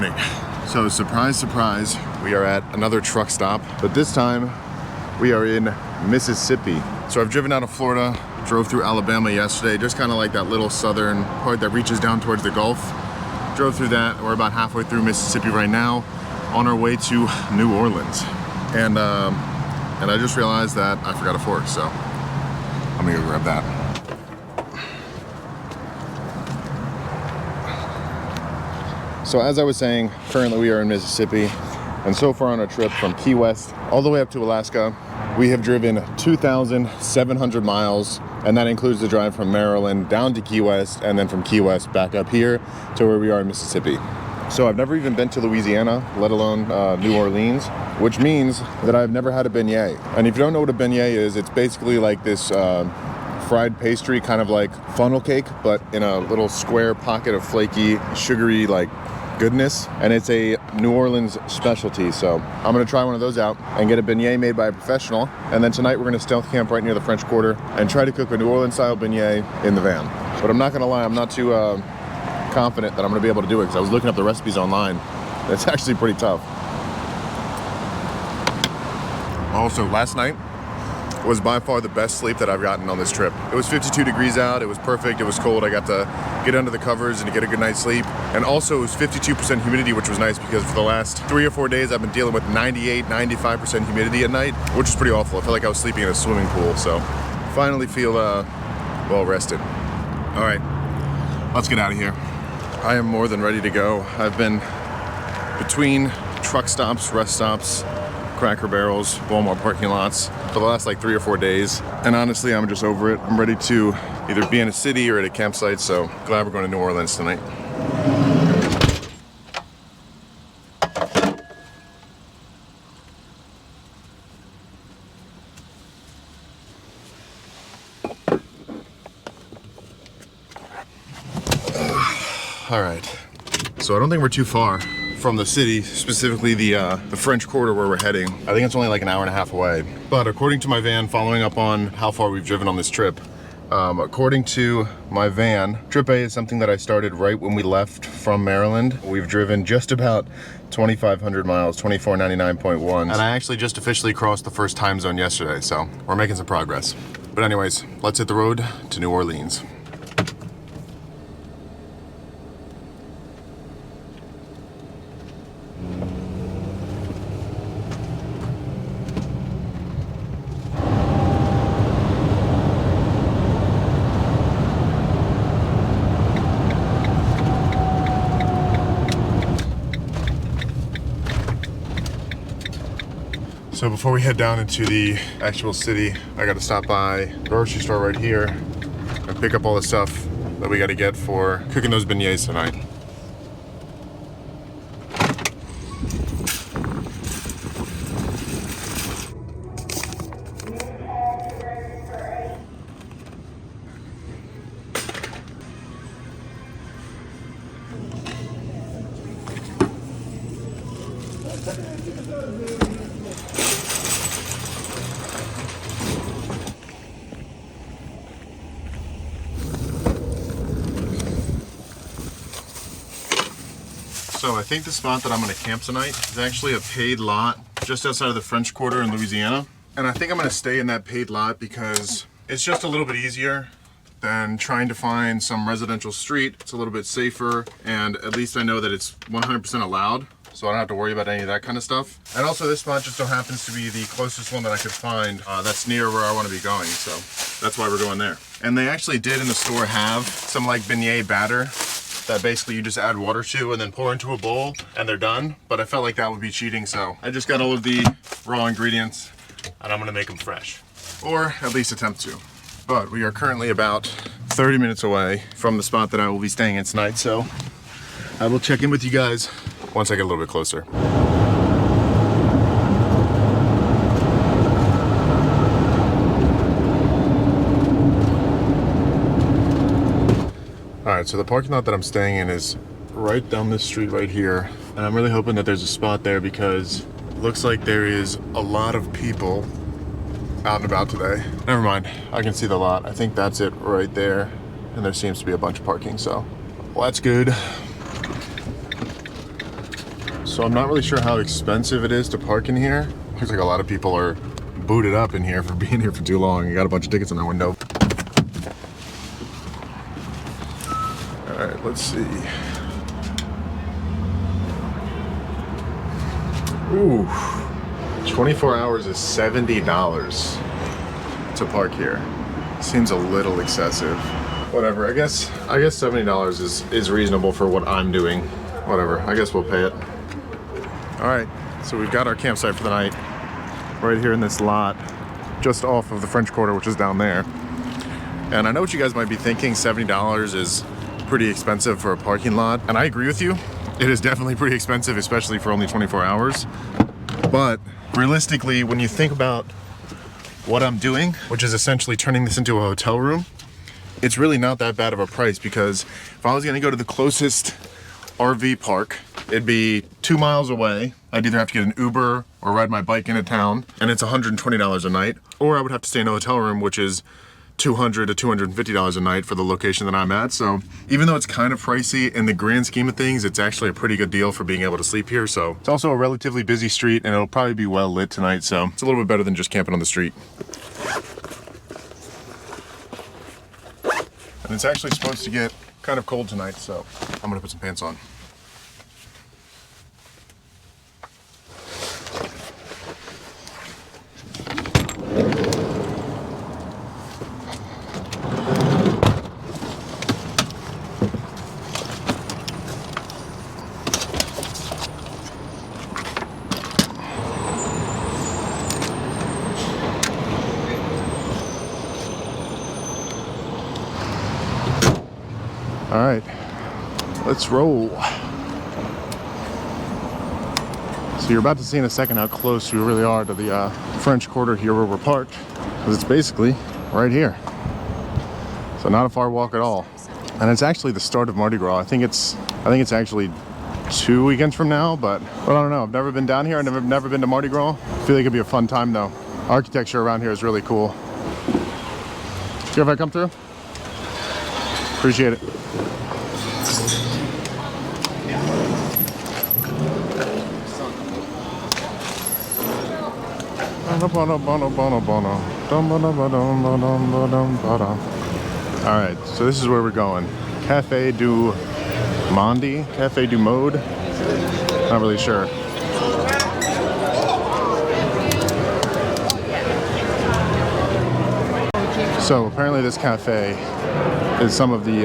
morning. So surprise, surprise, we are at another truck stop, but this time we are in Mississippi. So I've driven out of Florida, drove through Alabama yesterday, just kind of like that little southern part that reaches down towards the Gulf. Drove through that. We're about halfway through Mississippi right now, on our way to New Orleans. And I just realized that I forgot a fork, so I'm gonna go grab that. So as I was saying, currently we are in Mississippi, and so far on our trip from Key West all the way up to Alaska, we have driven 2,700 miles, and that includes the drive from Maryland down to Key West, and then from Key West back up here to where we are in Mississippi. So I've never even been to Louisiana, let alone New Orleans, which means that I've never had a beignet. And if you don't know what a beignet is, it's basically like this fried pastry, kind of like funnel cake, but in a little square pocket of flaky, sugary, like goodness. And it's a New Orleans specialty. So I'm gonna try one of those out and get a beignet made by a professional. And then tonight we're gonna stealth camp right near the French Quarter and try to cook a New Orleans style beignet in the van. But I'm not gonna lie, I'm not too confident that I'm gonna be able to do it because I was looking up the recipes online. It's actually pretty tough. Also, last night was by far the best sleep that I've gotten on this trip. It was 52 degrees out, it was perfect, it was cold. I got to get under the covers and to get a good night's sleep. And also it was 52% humidity, which was nice because for the last 3 or 4 days I've been dealing with 98, 95% humidity at night, which is pretty awful. I felt like I was sleeping in a swimming pool, so finally feel well rested. All right, let's get out of here. I am more than ready to go. I've been between truck stops, rest stops, Cracker Barrels, Walmart parking lots for the last like 3 or 4 days. And honestly, I'm just over it. I'm ready to either be in a city or at a campsite, so glad we're going to New Orleans tonight. All right, so I don't think we're too far from the city, specifically the French Quarter where we're heading. I think it's only like an hour and a half away. But according to my van, following up on how far we've driven on this trip, according to my van, Trip A is something that I started right when we left from Maryland. We've driven just about 2,500 miles, 2499.1. And I actually just officially crossed the first time zone yesterday, so we're making some progress. But anyways, let's hit the road to New Orleans. So before we head down into the actual city, I gotta stop by the grocery store right here and pick up all the stuff that we gotta get for cooking those beignets tonight. So I think the spot that I'm gonna camp tonight is actually a paid lot just outside of the French Quarter in Louisiana. And I think I'm gonna stay in that paid lot because it's just a little bit easier than trying to find some residential street. It's a little bit safer, and at least I know that it's 100% allowed, so I don't have to worry about any of that kind of stuff. And also this spot just so happens to be the closest one that I could find that's near where I want to be going, so that's why we're going there. And they actually did in the store have some like beignet batter that basically you just add water to and then pour into a bowl and they're done. But I felt like that would be cheating, so I just got all of the raw ingredients and I'm gonna make them fresh, or at least attempt to. But we are currently about 30 minutes away from the spot that I will be staying in tonight, so I will check in with you guys once I get a little bit closer. All right, so the parking lot that I'm staying in is right down this street right here. And I'm really hoping that there's a spot there because it looks like there is a lot of people out and about today. Never mind, I can see the lot. I think that's it right there. And there seems to be a bunch of parking, so well, that's good. So I'm not really sure how expensive it is to park in here. Looks like a lot of people are booted up in here for being here for too long. You got a bunch of tickets in their window. All right, let's see. Ooh, 24 hours is $70 to park here. Seems a little excessive. Whatever, I guess $70 is reasonable for what I'm doing. Whatever, I guess we'll pay it. All right, so we've got our campsite for the night right here in this lot, just off of the French Quarter, which is down there. And I know what you guys might be thinking, $70 is pretty expensive for a parking lot. And I agree with you. It is definitely pretty expensive, especially for only 24 hours. But realistically, when you think about what I'm doing, which is essentially turning this into a hotel room, it's really not that bad of a price, because if I was gonna go to the closest RV park, it'd be 2 miles away. I'd either have to get an Uber or ride my bike into town, and it's $120 a night, or I would have to stay in a hotel room, which is $200 to $250 a night for the location that I'm at. So even though it's kind of pricey, in the grand scheme of things, it's actually a pretty good deal for being able to sleep here. So it's also a relatively busy street, and it'll probably be well lit tonight, so it's a little bit better than just camping on the street. And it's actually supposed to get kind of cold tonight, so I'm gonna put some pants on. All right, let's roll. So you're about to see in a second how close we really are to the French Quarter here where we're parked, because it's basically right here. So not a far walk at all. And it's actually the start of Mardi Gras. I think it's actually 2 weekends from now, but I don't know. I've never been down here. I've never been to Mardi Gras. I feel like it'd be a fun time though. Architecture around here is really cool. Care if I come through? Appreciate it. Alright, so this is where we're going. Cafe du Monde? Cafe du Mode? Not really sure. So apparently this cafe is some of the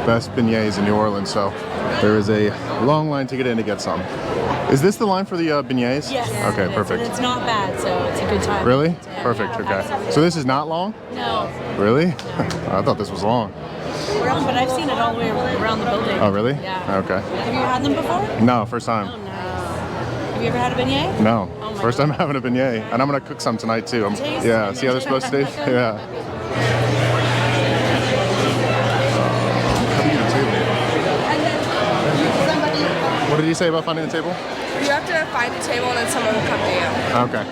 best beignets in New Orleans, so there is a long line to get in to get some. Is this the line for the beignets? Yes. Okay, perfect. It's not bad, so it's a good time. Really? Yeah, Perfect, yeah, okay. absolutely. So this is not long? No. Really? I thought this was long. But I've seen it all the way around the building. Oh, really? Yeah. Okay. Have you had them before? No, first time. Oh, no. Have you ever had a beignet? No. Oh my First God. time having a beignet. And I'm going to cook some tonight, too. Taste Yeah, it. see how they're supposed to taste? Yeah. How do you get a table? What did you say about finding a table? You have to find a table and then someone will come to you. Okay.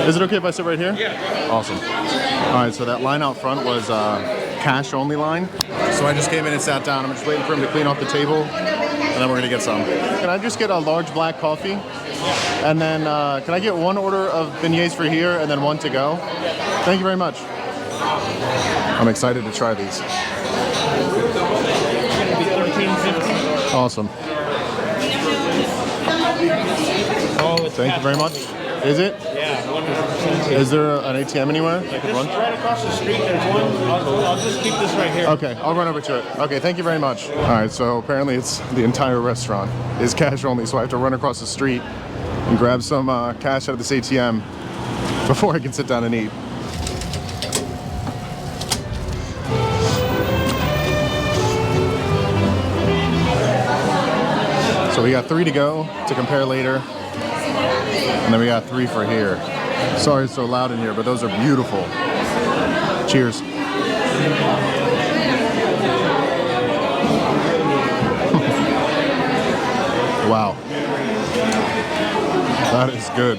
Is it okay if I sit right here? Yeah. Awesome. All right, so that line out front was cash only line. So I just came in and sat down. I'm just waiting for him to clean off the table, and then we're gonna get some. Can I just get a large black coffee? And then can I get one order of beignets for here and then one to go? Thank you very much. I'm excited to try these. Awesome. Thank you very much. Is it? Yeah, 100%. Is there an ATM anywhere? I could run? Right across the street, there's one. I'll just keep this right here. Okay, I'll run over to it. Okay, thank you very much. All right, so apparently it's the entire restaurant is cash only, so I have to run across the street and grab some cash out of this ATM before I can sit down and eat. So we got 3 to go to compare later, and then we got 3 for here. Sorry it's so loud in here, but those are beautiful. Cheers. Wow. That is good.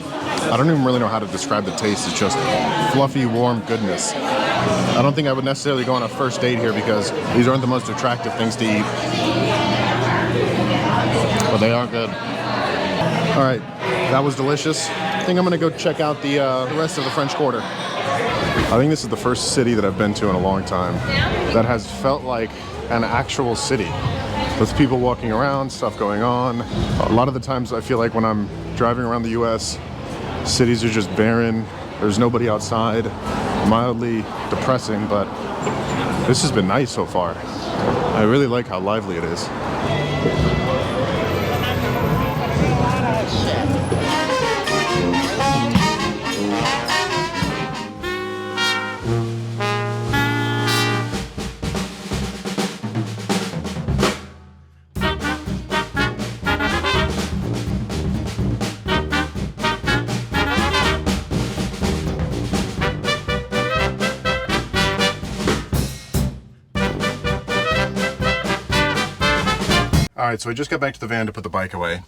I don't even really know how to describe the taste. It's just fluffy, warm goodness. I don't think I would necessarily go on a first date here because these aren't the most attractive things to eat. But they are good. All right, that was delicious. I think I'm gonna go check out the rest of the French Quarter. I think this is the first city that I've been to in a long time that has felt like an actual city. With people walking around, stuff going on. A lot of the times I feel like when I'm driving around the US, cities are just barren. There's nobody outside. Mildly depressing, but this has been nice so far. I really like how lively it is. All right, so I just got back to the van to put the bike away.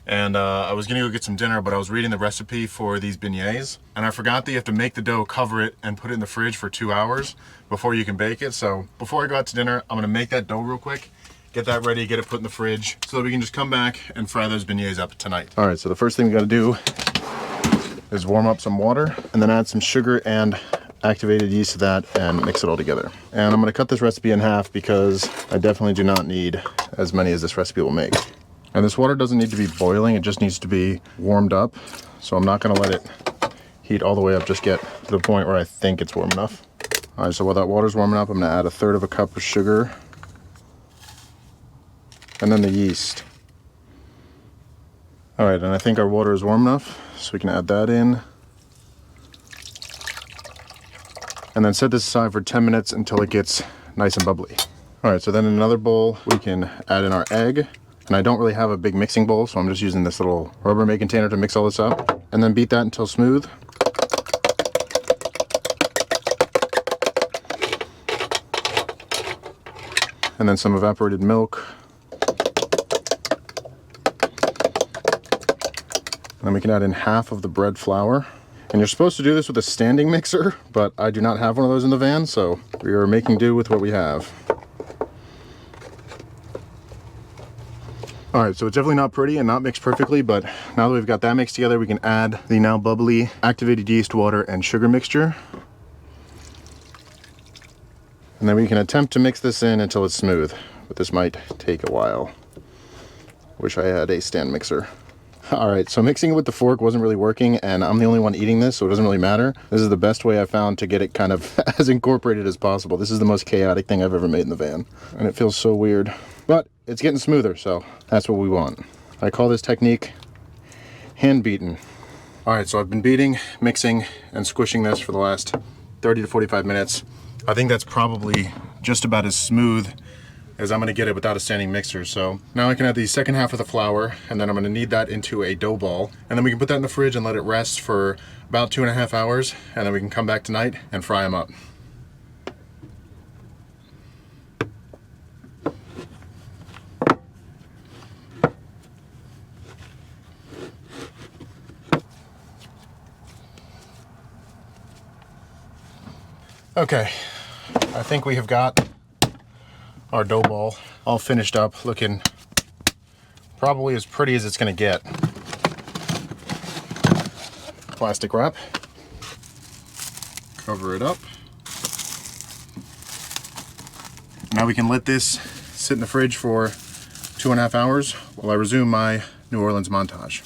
And I was gonna go get some dinner, but I was reading the recipe for these beignets, and I forgot that you have to make the dough, cover it, and put it in the fridge for 2 hours before you can bake it. So before I go out to dinner, I'm gonna make that dough real quick, get that ready, get it put in the fridge, so that we can just come back and fry those beignets up tonight. All right, so the first thing we gotta do is warm up some water, and then add some sugar and activated yeast to that and mix it all together. And I'm gonna cut this recipe in half because I definitely do not need as many as this recipe will make. And this water doesn't need to be boiling, it just needs to be warmed up. So I'm not gonna let it heat all the way up, just get to the point where I think it's warm enough. All right, so while that water's warming up, I'm gonna add 1/3 cup of sugar and then the yeast. All right, and I think our water is warm enough, so we can add that in. And then set this aside for 10 minutes until it gets nice and bubbly. All right, so then in another bowl, we can add in our egg. And I don't really have a big mixing bowl, so I'm just using this little Rubbermaid container to mix all this up. And then beat that until smooth. And then some evaporated milk. And then we can add in half of the bread flour. And you're supposed to do this with a standing mixer, but I do not have one of those in the van, so we are making do with what we have. All right, so it's definitely not pretty and not mixed perfectly, but now that we've got that mixed together, we can add the now bubbly activated yeast, water, and sugar mixture. And then we can attempt to mix this in until it's smooth, but this might take a while. Wish I had a stand mixer. All right, so mixing it with the fork wasn't really working, and I'm the only one eating this, so it doesn't really matter. This is the best way I found to get it kind of as incorporated as possible. This is the most chaotic thing I've ever made in the van, and it feels so weird. But it's getting smoother, so that's what we want. I call this technique hand beaten. All right, so I've been beating, mixing, and squishing this for the last 30 to 45 minutes. I think that's probably just about as smooth as I'm gonna get it without a standing mixer. So now I can add the second half of the flour, and then I'm gonna knead that into a dough ball. And then we can put that in the fridge and let it rest for about 2.5 hours, and then we can come back tonight and fry them up. Okay, I think we have got our dough ball all finished up, looking probably as pretty as it's gonna get. Plastic wrap, cover it up. Now we can let this sit in the fridge for 2.5 hours while I resume my New Orleans montage.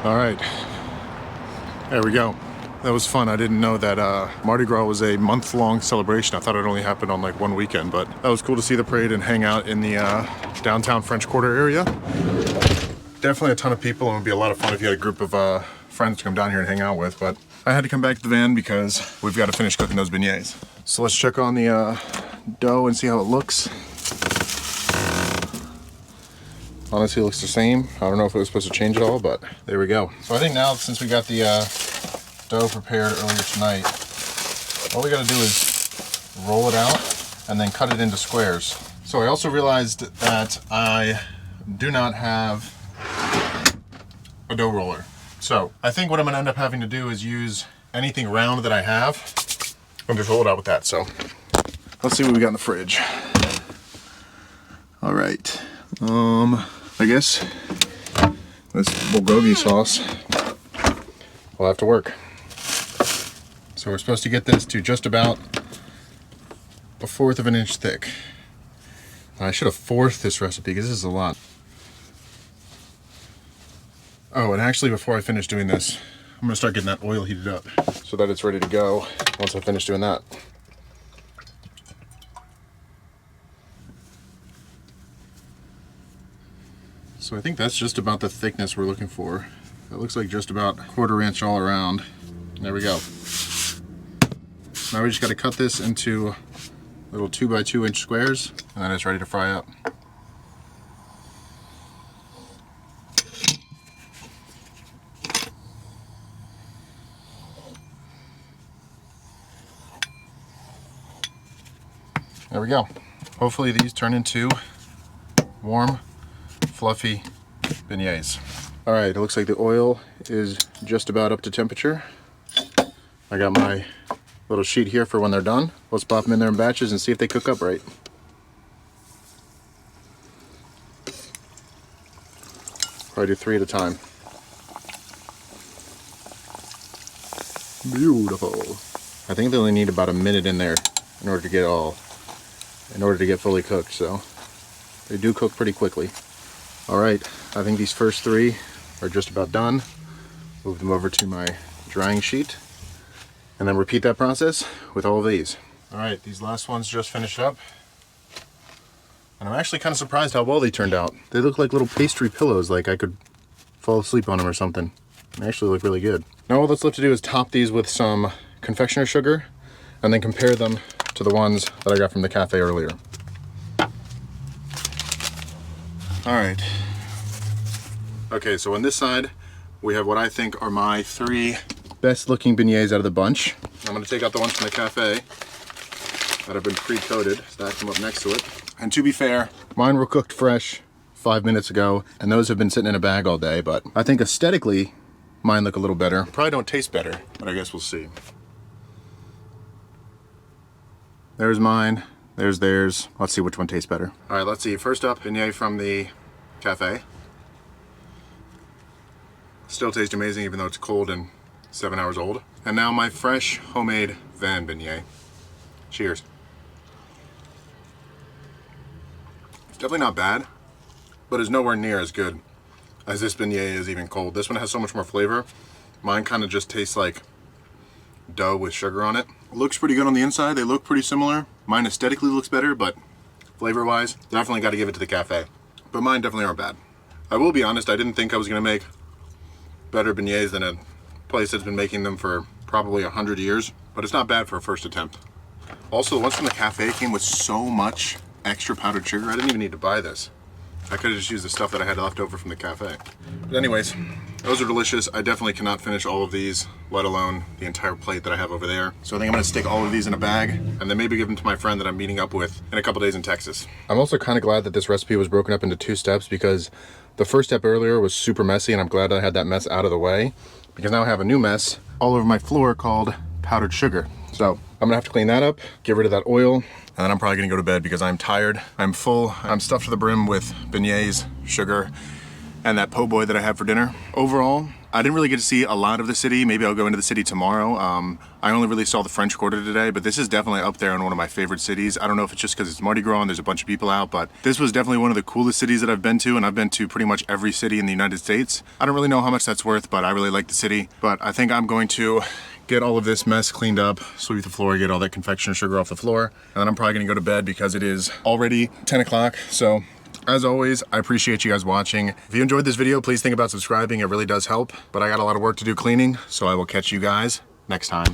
All right, there we go. That was fun. I didn't know that Mardi Gras was a month-long celebration. I thought it only happened on like one weekend, but that was cool to see the parade and hang out in the downtown French Quarter area. Definitely a ton of people, and it would be a lot of fun if you had a group of friends to come down here and hang out with, but I had to come back to the van because we've got to finish cooking those beignets. So let's check on the dough and see how it looks. Honestly, it looks the same. I don't know if it was supposed to change at all, but there we go. So I think now, since we got the dough prepared earlier tonight, all we gotta do is roll it out and then cut it into squares. So I also realized that I do not have a dough roller. So I think what I'm gonna end up having to do is use anything round that I have and just roll it out with that. So let's see what we got in the fridge. All right. I guess this bulgogi sauce will have to work. So we're supposed to get this to just about 1/4 of an inch thick. I should have fourthed this recipe because this is a lot. Oh, and actually before I finish doing this, I'm gonna start getting that oil heated up so that it's ready to go once I finish doing that. So I think that's just about the thickness we're looking for. It looks like just about 1/4 inch all around. There we go. Now we just got to cut this into little 2 by 2 inch squares, and then it's ready to fry up. There we go. Hopefully these turn into warm, fluffy beignets. All right, it looks like the oil is just about up to temperature. I got my little sheet here for when they're done. Let's pop them in there in batches and see if they cook up right. Probably do 3 at a time. Beautiful. I think they only need about a minute in there in order to get fully cooked, so they do cook pretty quickly. All right, I think these first 3 are just about done. Move them over to my drying sheet and then repeat that process with all of these. All right, these last ones just finished up. And I'm actually kind of surprised how well they turned out. They look like little pastry pillows, like I could fall asleep on them or something. They actually look really good. Now all that's left to do is top these with some confectioner sugar and then compare them to the ones that I got from the cafe earlier. All right. Okay, so on this side, we have what I think are my 3 best looking beignets out of the bunch. I'm gonna take out the ones from the cafe that have been pre-coated, stack them up next to it. And to be fair, mine were cooked fresh 5 minutes ago, and those have been sitting in a bag all day, but I think aesthetically, mine look a little better. Probably don't taste better, but I guess we'll see. There's mine, there's theirs. Let's see which one tastes better. All right, let's see. First up, beignet from the cafe. Still tastes amazing even though it's cold and 7 hours old. And now my fresh homemade van beignet. Cheers. It's definitely not bad, but it's nowhere near as good as this beignet is even cold. This one has so much more flavor. Mine kind of just tastes like dough with sugar on it. Looks pretty good on the inside. They look pretty similar. Mine aesthetically looks better, but flavor-wise, definitely got to give it to the cafe. But mine definitely aren't bad. I will be honest, I didn't think I was going to make better beignets than a place that's been making them for probably 100 years, but it's not bad for a first attempt. Also, the ones from the cafe came with so much extra powdered sugar, I didn't even need to buy this. I could have just used the stuff that I had left over from the cafe. But anyways, those are delicious. I definitely cannot finish all of these, let alone the entire plate that I have over there. So I think I'm gonna stick all of these in a bag and then maybe give them to my friend that I'm meeting up with in a couple days in Texas. I'm also kind of glad that this recipe was broken up into 2 steps because the first step earlier was super messy, and I'm glad I had that mess out of the way because now I have a new mess all over my floor called powdered sugar. So I'm gonna have to clean that up, get rid of that oil, and then I'm probably gonna go to bed because I'm tired, I'm full, I'm stuffed to the brim with beignets, sugar, and that po' boy that I had for dinner. Overall, I didn't really get to see a lot of the city. Maybe I'll go into the city tomorrow. I only really saw the French Quarter today, but this is definitely up there in one of my favorite cities. I don't know if it's just because it's Mardi Gras and there's a bunch of people out, but this was definitely one of the coolest cities that I've been to, and I've been to pretty much every city in the United States. I don't really know how much that's worth, but I really like the city. But I think I'm going to get all of this mess cleaned up, sweep the floor, get all that confectioner sugar off the floor, and then I'm probably gonna go to bed because it is already 10 o'clock, so As always, I appreciate you guys watching. If you enjoyed this video, please think about subscribing. It really does help. But I got a lot of work to do cleaning, so I will catch you guys next time.